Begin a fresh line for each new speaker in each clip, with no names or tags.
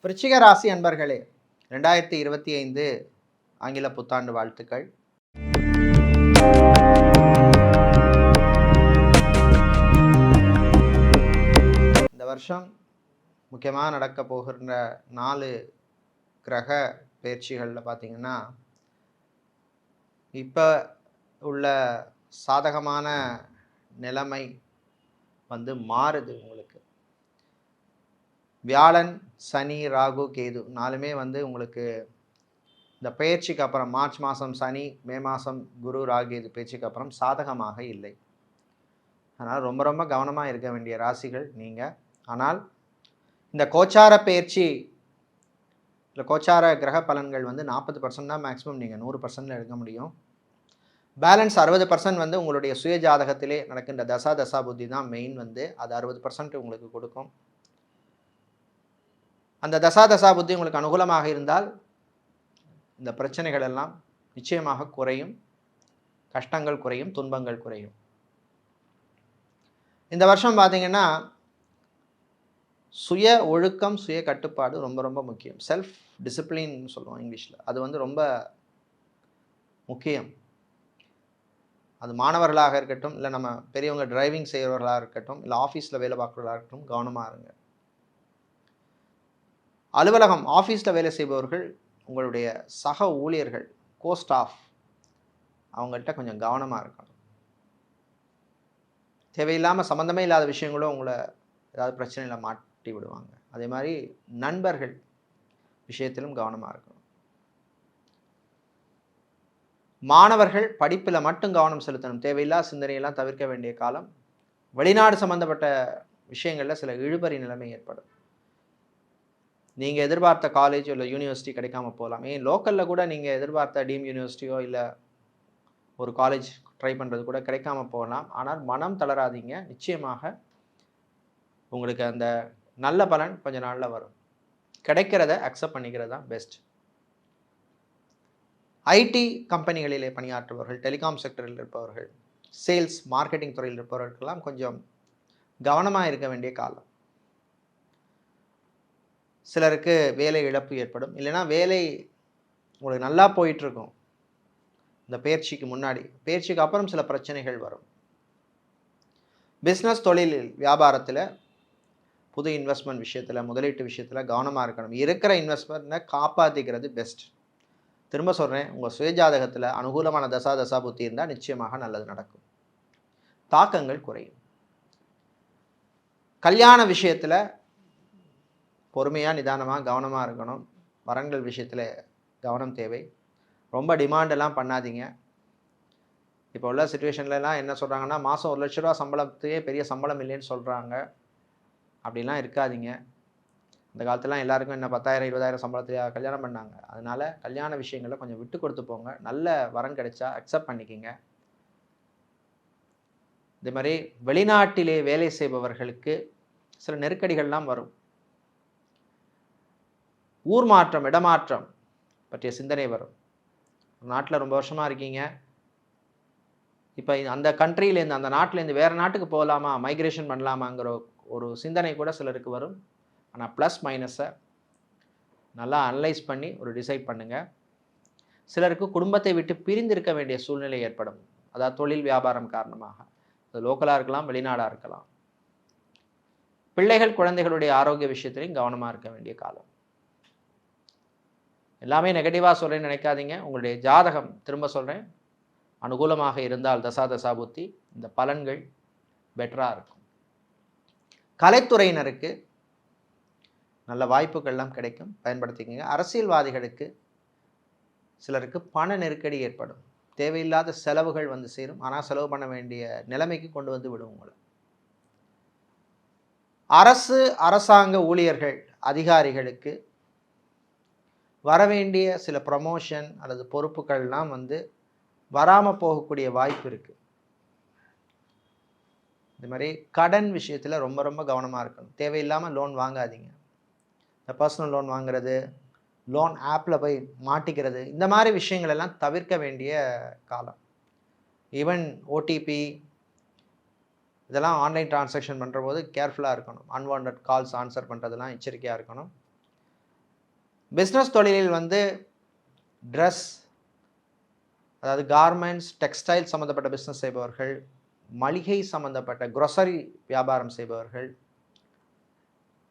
விருச்சிக ராசி அன்பர்களே, 2025 ஆங்கில புத்தாண்டு வாழ்த்துக்கள். இந்த வருஷம் முக்கியமாக நடக்க போகின்ற 4 கிரக பயிற்சிகளில் பார்த்தீங்கன்னா, இப்போ உள்ள சாதகமான நிலைமை மாறுது. உங்களுக்கு வியாழன், சனி, ராகு, கேது 4மே உங்களுக்கு இந்த பயிற்சிக்கு அப்புறம் மார்ச் மாதம் சனி, மே மாதம் குரு, ராகு, கேது பயிற்சிக்கு அப்புறம் சாதகமாக இல்லை. அதனால் ரொம்ப ரொம்ப கவனமாக இருக்க வேண்டிய ராசிகள் நீங்கள். ஆனால் இந்த கோச்சார பயிற்சி இல்லை கோச்சார கிரக பலன்கள் 40% தான் மேக்ஸிமம் நீங்கள் 100% எடுக்க முடியும். பேலன்ஸ் 60% உங்களுடைய சுய ஜாதகத்திலே நடக்கின்ற தசா புத்தி தான் மெயின். அது 60% உங்களுக்கு கொடுக்கும். அந்த தசா புத்தி உங்களுக்கு அனுகூலமாக இருந்தால் இந்த பிரச்சனைகள் எல்லாம் நிச்சயமாக குறையும், கஷ்டங்கள் குறையும், துன்பங்கள் குறையும். இந்த வருஷம் பார்த்தீங்கன்னா சுய ஒழுக்கம், சுய கட்டுப்பாடு ரொம்ப ரொம்ப முக்கியம். செல்ஃப் டிசிப்ளின் சொல்லுவோம் இங்கிலீஷில். அது ரொம்ப முக்கியம். அது மாணவர்களாக இருக்கட்டும், இல்லை நம்ம பெரியவங்க டிரைவிங் செய்கிறவர்களாக இருக்கட்டும், இல்லை ஆஃபீஸில் வேலை பார்க்குறவர்களாக இருக்கட்டும், கவனமாக இருங்க. அலுவலகம் ஆஃபீஸில் வேலை செய்பவர்கள், உங்களுடைய சக ஊழியர்கள், ஸ்டாஃப் அவங்கள்ட்ட கொஞ்சம் கவனமாக இருக்கணும். தேவையில்லாமல் சம்மந்தமே இல்லாத விஷயங்களும் உங்களை ஏதாவது பிரச்சனையில் மாட்டி விடுவாங்க. அதே மாதிரி நண்பர்கள் விஷயத்திலும் கவனமாக இருக்கணும். மாணவர்கள் படிப்பில் மட்டும் கவனம் செலுத்தணும். தேவையில்லாத சிந்தனையெல்லாம் தவிர்க்க வேண்டிய காலம். வெளிநாடு சம்மந்தப்பட்ட விஷயங்களில் சில இழுபறி நிலைமை ஏற்படும். நீங்கள் எதிர்பார்த்த காலேஜோ இல்லை யூனிவர்சிட்டி கிடைக்காம போகலாம். ஏன் லோக்கலில் கூட நீங்கள் எதிர்பார்த்த டீம் யூனிவர்சிட்டியோ இல்லை ஒரு காலேஜ் ட்ரை பண்ணுறது கூட கிடைக்காம போகலாம். ஆனால் மனம் தளராதீங்க. நிச்சயமாக உங்களுக்கு அந்த நல்ல பலன் கொஞ்ச நாளில் வரும். கிடைக்கிறத அக்செப்ட் பண்ணிக்கிறது தான் பெஸ்ட். ஐடி கம்பெனிகளிலே பணியாற்றுபவர்கள், டெலிகாம் செக்டரில் இருப்பவர்கள், சேல்ஸ் மார்க்கெட்டிங் துறையில் இருப்பவர்களுக்கெல்லாம் கொஞ்சம் கவனமாக இருக்க வேண்டிய காலம். சிலருக்கு வேலை இழப்பு ஏற்படும். இல்லைன்னா வேலை உங்களுக்கு நல்லா போயிட்டுருக்கும் இந்த பயிற்சிக்கு முன்னாடி. பயிற்சிக்கு அப்புறம் சில பிரச்சனைகள் வரும். பிஸ்னஸ் தொழிலில் வியாபாரத்தில் புது இன்வெஸ்ட்மெண்ட் விஷயத்தில், முதலீட்டு விஷயத்தில் கவனமாக இருக்கணும். இருக்கிற இன்வெஸ்ட்மெண்ட்டை காப்பாற்றிக்கிறது பெஸ்ட். திரும்ப சொல்கிறேன், உங்கள் சுயஜாதகத்தில் அனுகூலமான தசா புத்தி இருந்தால் நிச்சயமாக நல்லது நடக்கும், தாக்கங்கள் குறையும். கல்யாண விஷயத்தில் பொறுமையாக நிதானமாக கவனமாக இருக்கணும். வரன்கள் விஷயத்தில் கவனம் தேவை. ரொம்ப டிமாண்டெல்லாம் பண்ணாதீங்க. இப்போ உள்ள சுச்சுவேஷன்லலாம் என்ன சொல்கிறாங்கன்னா, மாதம் 1 லட்ச ரூபா சம்பளத்தையே பெரிய சம்பளம் இல்லைன்னு சொல்கிறாங்க. அப்படிலாம் இருக்காதீங்க. இந்த காலத்துலாம் எல்லாருக்கும் என்ன 10,000 20,000 சம்பளத்தையாக கல்யாணம் பண்ணாங்க. அதனால் கல்யாண விஷயங்களில் கொஞ்சம் விட்டு கொடுத்து போங்க. நல்ல வரன் கிடைச்சா அக்செப்ட் பண்ணிக்கிங்க. இதே மாதிரி வெளிநாட்டிலே வேலை செய்பவர்களுக்கு சில நெருக்கடிகள்லாம் வரும். ஊர் மாற்றம், இடமாற்றம் பற்றிய சிந்தனை வரும். நாட்டில் ரொம்ப வருஷமாக இருக்கீங்க, இப்போ அந்த கண்ட்ரியிலேருந்து அந்த நாட்டிலேருந்து வேறு நாட்டுக்கு போகலாமா, மைக்ரேஷன் பண்ணலாமாங்கிற ஒரு சிந்தனை கூட சிலருக்கு வரும். ஆனால் ப்ளஸ் மைனஸை நல்லா அனலைஸ் பண்ணி ஒரு டிசைட் பண்ணுங்கள். சிலருக்கு குடும்பத்தை விட்டு பிரிந்திருக்க வேண்டிய சூழ்நிலை ஏற்படும். அதாவது தொழில் வியாபாரம் காரணமாக. அது லோக்கலாக இருக்கலாம், வெளிநாடாக இருக்கலாம். பிள்ளைகள் குழந்தைகளுடைய ஆரோக்கிய விஷயத்திலையும் கவனமாக இருக்க வேண்டிய காலம். எல்லாமே நெகட்டிவாக சொல்கிறேன்னு நினைக்காதீங்க. உங்களுடைய ஜாதகம், திரும்ப சொல்கிறேன், அனுகூலமாக இருந்தால் தசா புத்தி இந்த பலன்கள் பெட்டராக இருக்கும். கலைத்துறையினருக்கு நல்ல வாய்ப்புகள்லாம் கிடைக்கும், பயன்படுத்திக்கங்க. அரசியல்வாதிகளுக்கு சிலருக்கு பண நெருக்கடி ஏற்படும். தேவையில்லாத செலவுகள் சேரும். ஆனால் செலவு பண்ண வேண்டிய நிலைமைக்கு கொண்டு விடும் உங்களை. அரசாங்க ஊழியர்கள், அதிகாரிகளுக்கு வரவேண்டிய சில ப்ரமோஷன் அல்லது பொறுப்புகள்லாம் வராமல் போகக்கூடிய வாய்ப்பு இருக்குது. இது மாதிரி கடன் விஷயத்தில் ரொம்ப ரொம்ப கவனமாக இருக்கணும். தேவையில்லாமல் லோன் வாங்காதீங்க. இந்த பர்சனல் லோன் வாங்குறது, லோன் ஆப்பில் போய் மாட்டிக்கிறது, இந்த மாதிரி விஷயங்கள் எல்லாம் தவிர்க்க வேண்டிய காலம். ஈவன் ஓடிபி இதெல்லாம் ஆன்லைன் டிரான்சாக்ஷன் பண்ணுற போது கேர்ஃபுல்லாக இருக்கணும். அன்வான்ட் கால்ஸ் ஆன்சர் பண்ணுறதெல்லாம் எச்சரிக்கையாக இருக்கணும். பிஸ்னஸ் தொழிலில் வந்து ட்ரெஸ், அதாவது கார்மெண்ட்ஸ், டெக்ஸ்டைல் சம்மந்தப்பட்ட பிஸ்னஸ் செய்பவர்கள், மளிகை சம்மந்தப்பட்ட குரோசரி வியாபாரம் செய்பவர்கள்,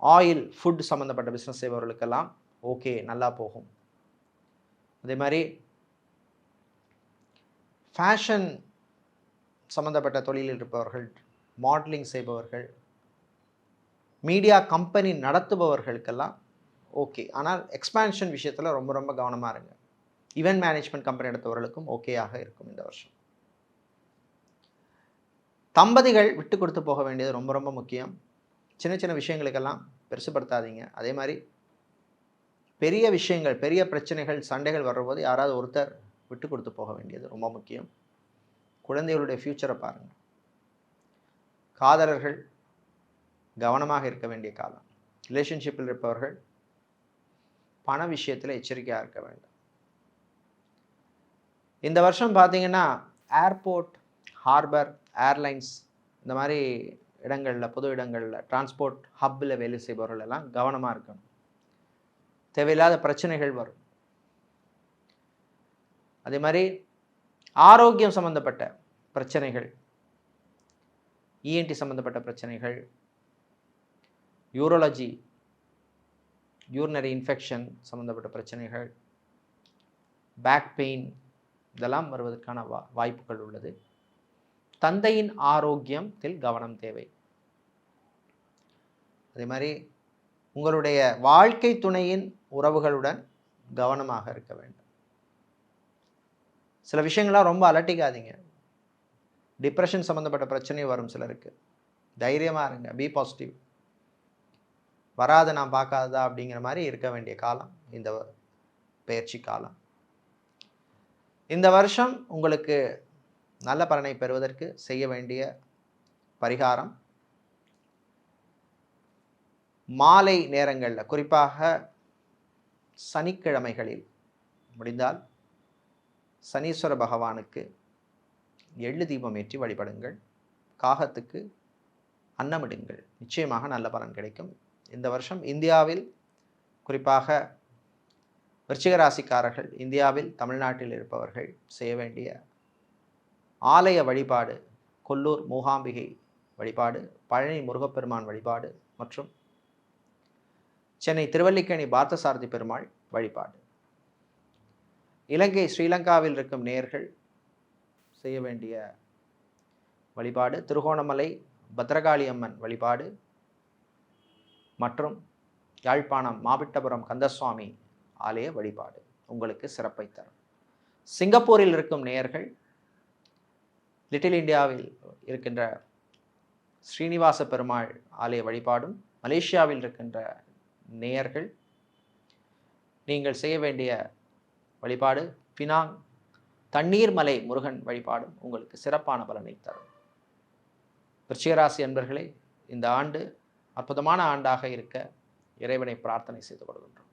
ஆயில், ஃபுட் சம்மந்தப்பட்ட பிஸ்னஸ் செய்பவர்களுக்கெல்லாம் ஓகே, நல்லா போகும். அதே மாதிரி ஃபேஷன் சம்மந்தப்பட்ட தொழிலில் இருப்பவர்கள், மாடலிங் செய்பவர்கள், மீடியா கம்பெனி நடத்துபவர்களுக்கெல்லாம் ஓகே. ஆனால் எக்ஸ்பான்ஷன் விஷயத்தில் ரொம்ப ரொம்ப கவனமாக இருங்க. ஈவென்ட் மேனேஜ்மெண்ட் கம்பெனி நடத்துபவர்களுக்கும் ஓகேயாக இருக்கும் இந்த வருஷம். தம்பதிகள் விட்டு கொடுத்து போக வேண்டியது ரொம்ப ரொம்ப முக்கியம். சின்ன சின்ன விஷயங்களுக்கெல்லாம் பெருசுப்படுத்தாதீங்க. அதே மாதிரி பெரிய விஷயங்கள், பெரிய பிரச்சனைகள், சண்டைகள் வரும்போது யாராவது ஒருத்தர் விட்டு கொடுத்து போக வேண்டியது ரொம்ப முக்கியம். குழந்தைகளுடைய ஃப்யூச்சரை பாருங்கள். காதலர்கள் கவனமாக இருக்க வேண்டிய காலம். ரிலேஷன்ஷிப்பில் இருப்பவர்கள் பண விஷயத்தில் எச்சரிக்கையாக இருக்க வேண்டும். இந்த வருஷம் பார்த்தீங்கன்னா ஏர்போர்ட், ஹார்பர், ஏர்லைன்ஸ் இந்த மாதிரி இடங்களில், பொது இடங்களில், டிரான்ஸ்போர்ட் ஹப்பில் வேலை செய்பவர்கள் எல்லாம் கவனமாக இருக்கணும். தேவையில்லாத பிரச்சனைகள் வரும். அதே மாதிரி ஆரோக்கியம் சம்பந்தப்பட்ட பிரச்சனைகள், இஎன்டி சம்பந்தப்பட்ட பிரச்சனைகள், யூரோலஜி, யூரினரி இன்ஃபெக்ஷன் சம்பந்தப்பட்ட பிரச்சனைகள், பேக் பெயின் இதெல்லாம் வருவதற்கான வாய்ப்புகள் உள்ளது. தந்தையின் ஆரோக்கியத்தில் கவனம் தேவை. அதே மாதிரி உங்களுடைய வாழ்க்கை துணையின் உறவுகளுடன் கவனமாக இருக்க வேண்டும். சில விஷயங்கள்லாம் ரொம்ப அலட்டிக்காதீங்க. டிப்ரெஷன் சம்மந்தப்பட்ட பிரச்சனை வரும் சிலருக்கு. தைரியமாக இருங்க, பி பாசிட்டிவ். வராத நான் பார்க்காததா அப்படிங்கிற மாதிரி இருக்க வேண்டிய காலம் இந்த பெயர்ச்சி காலம். இந்த வருஷம் உங்களுக்கு நல்ல பலனை பெறுவதற்கு செய்ய வேண்டிய பரிகாரம், மாலை நேரங்களில், குறிப்பாக சனிக்கிழமைகளில் முடிந்தால் சனீஸ்வர பகவானுக்கு எள்ளு தீபம் ஏற்றி வழிபடுங்கள். காகத்துக்கு அன்னமிடுங்கள். நிச்சயமாக நல்ல பலன் கிடைக்கும். இந்த வருஷம் இந்தியாவில், குறிப்பாக விருச்சிக ராசிக்காரர்கள், இந்தியாவில் தமிழ்நாட்டில் இருப்பவர்கள் செய்ய வேண்டிய ஆலய வழிபாடு கொல்லூர் மூகாம்பிகை வழிபாடு, பழனி முருகப்பெருமான் வழிபாடு மற்றும் சென்னை திருவல்லிக்கேணி பார்த்தசாரதி பெருமாள் வழிபாடு. இலங்கை, ஸ்ரீலங்காவில் இருக்கும் நேயர்கள் செய்ய வேண்டிய வழிபாடு திருகோணமலை பத்ரகாளி அம்மன் வழிபாடு மற்றும் யாழ்ப்பாணம் மாபிட்டபுரம் கந்தசுவாமி ஆலய வழிபாடு உங்களுக்கு சிறப்பை தரும். சிங்கப்பூரில் இருக்கும் நேயர்கள் லிட்டில் இந்தியாவில் இருக்கின்ற ஸ்ரீனிவாச பெருமாள் ஆலய வழிபாடும், மலேசியாவில் இருக்கின்ற நேயர்கள் நீங்கள் செய்ய வேண்டிய வழிபாடு பினாங் தண்ணீர்மலை முருகன் வழிபாடும் உங்களுக்கு சிறப்பான பலனை தரும். விருச்சிகராசி அன்பர்களே, இந்த ஆண்டு அற்புதமான ஆண்டாக இருக்க இறைவனை பிரார்த்தனை செய்து கொள்கின்றோம்.